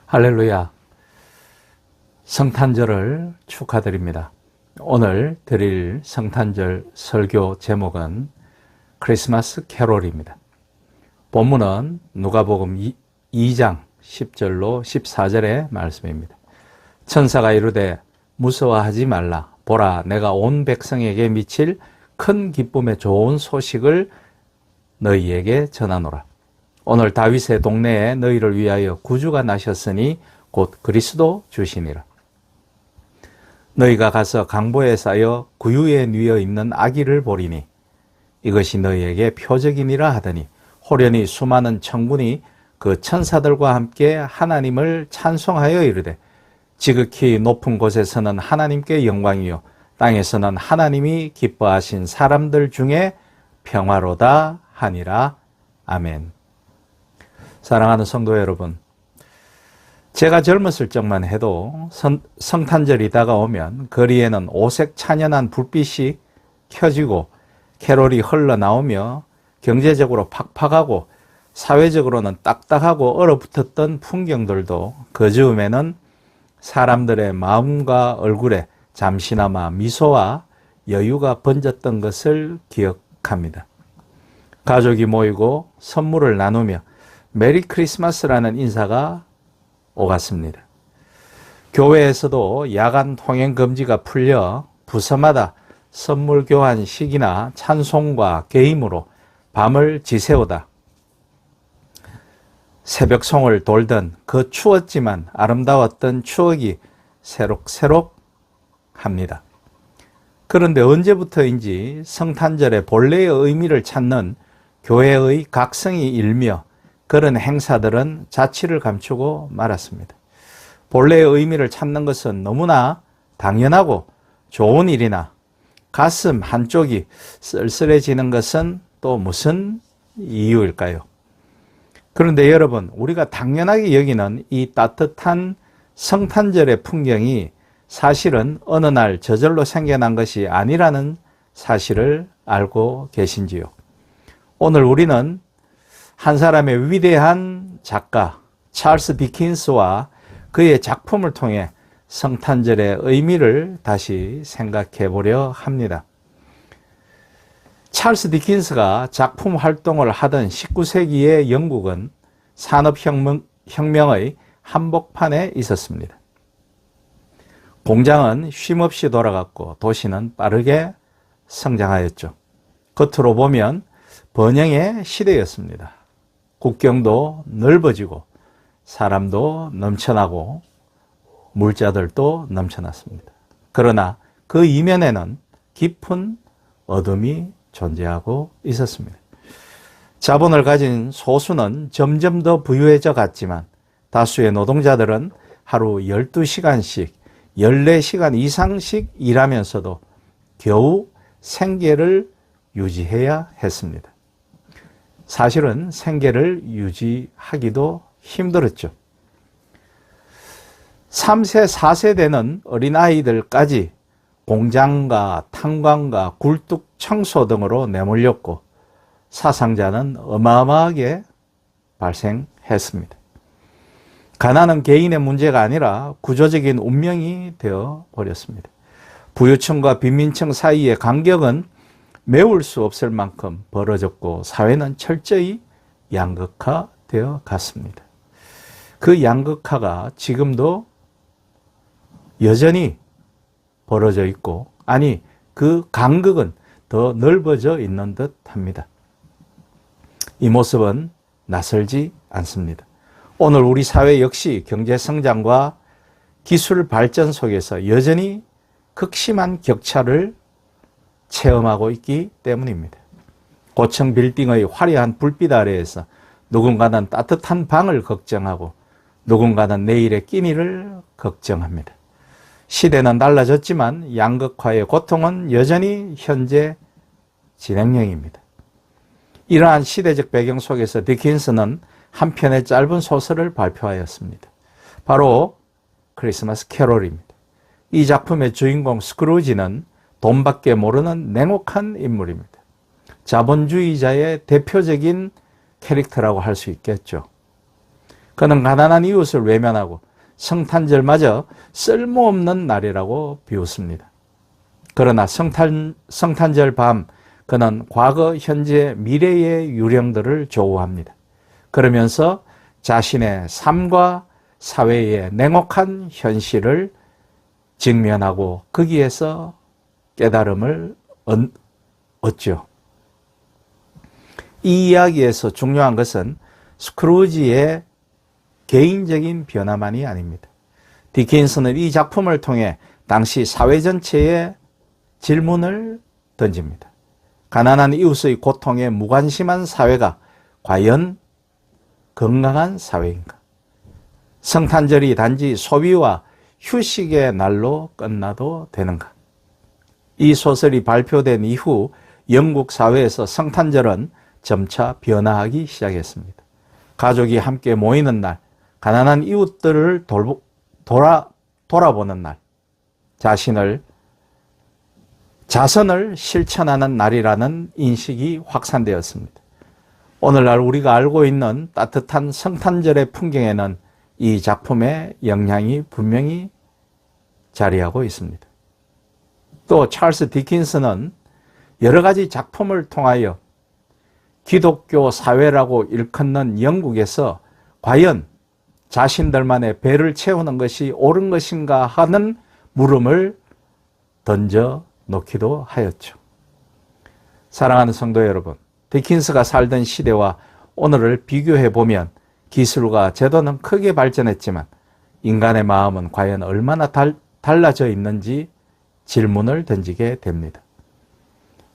할렐루야. 성탄절을 축하드립니다. 오늘 드릴 성탄절 설교 제목은 크리스마스 캐롤입니다. 본문은 누가복음 2장 10절로 14절의 말씀입니다. 천사가 이르되 무서워하지 말라. 보라, 내가 온 백성에게 미칠 큰 기쁨의 좋은 소식을 너희에게 전하노라. 오늘 다윗의 동네에 너희를 위하여 구주가 나셨으니 곧 그리스도 주시니라. 너희가 가서 강보에 쌓여 구유에 뉘어 있는 아기를 보리니 이것이 너희에게 표적이니라 하더니 호련히 수많은 천군이 그 천사들과 함께 하나님을 찬송하여 이르되 지극히 높은 곳에서는 하나님께 영광이요 땅에서는 하나님이 기뻐하신 사람들 중에 평화로다 하니라. 아멘. 사랑하는 성도 여러분, 제가 젊었을 적만 해도 성탄절이 다가오면 거리에는 오색 찬연한 불빛이 켜지고 캐롤이 흘러나오며 경제적으로 팍팍하고 사회적으로는 딱딱하고 얼어붙었던 풍경들도 그 즈음에는 사람들의 마음과 얼굴에 잠시나마 미소와 여유가 번졌던 것을 기억합니다. 가족이 모이고 선물을 나누며 메리 크리스마스라는 인사가 오갔습니다. 교회에서도 야간 통행 금지가 풀려 부서마다 선물 교환식이나 찬송과 게임으로 밤을 지새우다 새벽송을 돌던 그 추웠지만 아름다웠던 추억이 새록새록합니다. 그런데 언제부터인지 성탄절의 본래의 의미를 찾는 교회의 각성이 일며 그런 행사들은 자취를 감추고 말았습니다. 본래의 의미를 찾는 것은 너무나 당연하고 좋은 일이나 가슴 한쪽이 쓸쓸해지는 것은 또 무슨 이유일까요? 그런데 여러분, 우리가 당연하게 여기는 이 따뜻한 성탄절의 풍경이 사실은 어느 날 저절로 생겨난 것이 아니라는 사실을 알고 계신지요? 오늘 우리는 한 사람의 위대한 작가 찰스 디킨스와 그의 작품을 통해 성탄절의 의미를 다시 생각해 보려 합니다. 찰스 디킨스가 작품 활동을 하던 19세기의 영국은 산업혁명의 한복판에 있었습니다. 공장은 쉼없이 돌아갔고 도시는 빠르게 성장하였죠. 겉으로 보면 번영의 시대였습니다. 국경도 넓어지고 사람도 넘쳐나고 물자들도 넘쳐났습니다. 그러나 그 이면에는 깊은 어둠이 존재하고 있었습니다. 자본을 가진 소수는 점점 더 부유해져 갔지만 다수의 노동자들은 하루 12시간씩 14시간 이상씩 일하면서도 겨우 생계를 유지해야 했습니다. 사실은 생계를 유지하기도 힘들었죠. 3세, 4세 되는 어린아이들까지 공장과 탄광과 굴뚝 청소 등으로 내몰렸고 사상자는 어마어마하게 발생했습니다. 가난은 개인의 문제가 아니라 구조적인 운명이 되어 버렸습니다. 부유층과 빈민층 사이의 간격은 메울 수 없을 만큼 벌어졌고 사회는 철저히 양극화되어 갔습니다. 그 양극화가 지금도 여전히 벌어져 있고, 아니 그 간극은 더 넓어져 있는 듯 합니다. 이 모습은 낯설지 않습니다. 오늘 우리 사회 역시 경제 성장과 기술 발전 속에서 여전히 극심한 격차를 체험하고 있기 때문입니다. 고층 빌딩의 화려한 불빛 아래에서 누군가는 따뜻한 방을 걱정하고 누군가는 내일의 끼니를 걱정합니다. 시대는 달라졌지만 양극화의 고통은 여전히 현재 진행형입니다. 이러한 시대적 배경 속에서 디킨스는 한 편의 짧은 소설을 발표하였습니다. 바로 크리스마스 캐롤입니다. 이 작품의 주인공 스크루지는 돈밖에 모르는 냉혹한 인물입니다. 자본주의자의 대표적인 캐릭터라고 할 수 있겠죠. 그는 가난한 이웃을 외면하고 성탄절마저 쓸모없는 날이라고 비웃습니다. 그러나 성탄절 밤 그는 과거, 현재, 미래의 유령들을 조우합니다. 그러면서 자신의 삶과 사회의 냉혹한 현실을 직면하고 거기에서 깨달음을 얻죠. 이 이야기에서 중요한 것은 스크루지의 개인적인 변화만이 아닙니다. 디킨슨은 이 작품을 통해 당시 사회 전체에 질문을 던집니다. 가난한 이웃의 고통에 무관심한 사회가 과연 건강한 사회인가? 성탄절이 단지 소비와 휴식의 날로 끝나도 되는가? 이 소설이 발표된 이후 영국 사회에서 성탄절은 점차 변화하기 시작했습니다. 가족이 함께 모이는 날, 가난한 이웃들을 돌아보는 날, 자선을 실천하는 날이라는 인식이 확산되었습니다. 오늘날 우리가 알고 있는 따뜻한 성탄절의 풍경에는 이 작품의 영향이 분명히 자리하고 있습니다. 또 찰스 디킨슨은 여러 가지 작품을 통하여 기독교 사회라고 일컫는 영국에서 과연 자신들만의 배를 채우는 것이 옳은 것인가 하는 물음을 던져 놓기도 하였죠. 사랑하는 성도 여러분, 디킨스가 살던 시대와 오늘을 비교해 보면 기술과 제도는 크게 발전했지만 인간의 마음은 과연 얼마나 달라져 있는지 질문을 던지게 됩니다.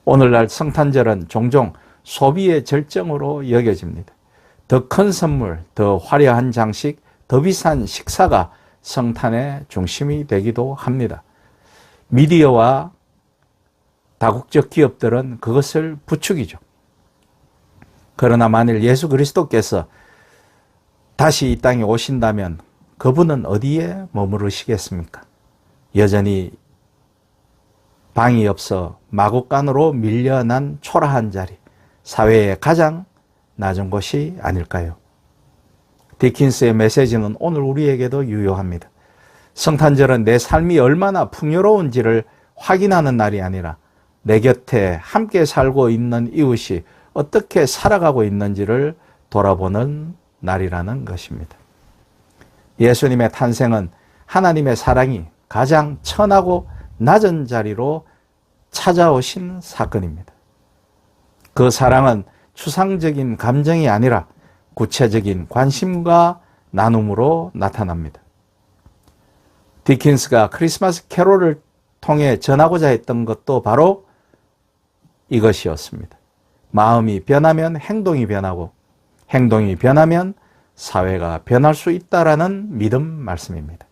오늘날 성탄절은 종종 소비의 절정으로 여겨집니다. 더 큰 선물, 더 화려한 장식, 더 비싼 식사가 성탄의 중심이 되기도 합니다. 미디어와 다국적 기업들은 그것을 부추기죠. 그러나 만일 예수 그리스도께서 다시 이 땅에 오신다면 그분은 어디에 머무르시겠습니까? 여전히 방이 없어 마구간으로 밀려난 초라한 자리, 사회의 가장 낮은 곳이 아닐까요? 디킨스의 메시지는 오늘 우리에게도 유효합니다. 성탄절은 내 삶이 얼마나 풍요로운지를 확인하는 날이 아니라 내 곁에 함께 살고 있는 이웃이 어떻게 살아가고 있는지를 돌아보는 날이라는 것입니다. 예수님의 탄생은 하나님의 사랑이 가장 천하고 낮은 자리로 찾아오신 사건입니다. 그 사랑은 추상적인 감정이 아니라 구체적인 관심과 나눔으로 나타납니다. 디킨스가 크리스마스 캐롤을 통해 전하고자 했던 것도 바로 이것이었습니다. 마음이 변하면 행동이 변하고 행동이 변하면 사회가 변할 수 있다라는 믿음 말씀입니다.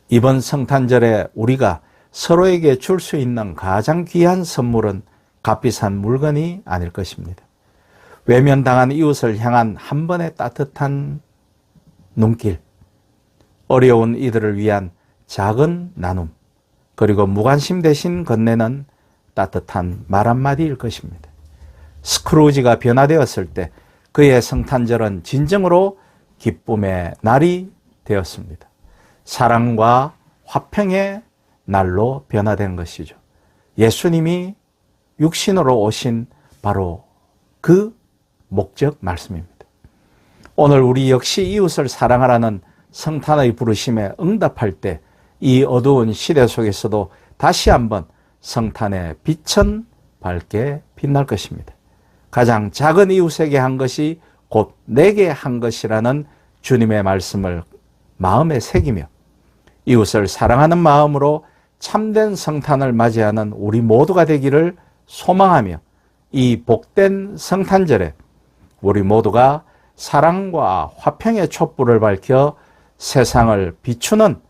이번 성탄절에 우리가 서로에게 줄 수 있는 가장 귀한 선물은 값비싼 물건이 아닐 것입니다. 외면당한 이웃을 향한 한 번의 따뜻한 눈길, 어려운 이들을 위한 작은 나눔, 그리고 무관심 대신 건네는 따뜻한 말 한마디일 것입니다. 스크루지가 변화되었을 때 그의 성탄절은 진정으로 기쁨의 날이 되었습니다. 사랑과 화평의 날로 변화된 것이죠. 예수님이 육신으로 오신 바로 그 목적 말씀입니다. 오늘 우리 역시 이웃을 사랑하라는 성탄의 부르심에 응답할 때 이 어두운 시대 속에서도 다시 한번 성탄의 빛은 밝게 빛날 것입니다. 가장 작은 이웃에게 한 것이 곧 내게 한 것이라는 주님의 말씀을 마음에 새기며 이웃을 사랑하는 마음으로 참된 성탄을 맞이하는 우리 모두가 되기를 소망하며 이 복된 성탄절에 우리 모두가 사랑과 화평의 촛불을 밝혀 세상을 비추는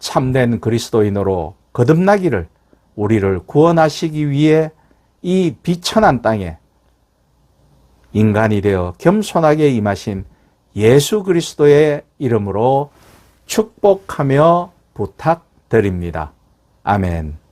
참된 그리스도인으로 거듭나기를 우리를 구원하시기 위해 이 비천한 땅에 인간이 되어 겸손하게 임하신 예수 그리스도의 이름으로 축복하며 부탁드립니다. 아멘.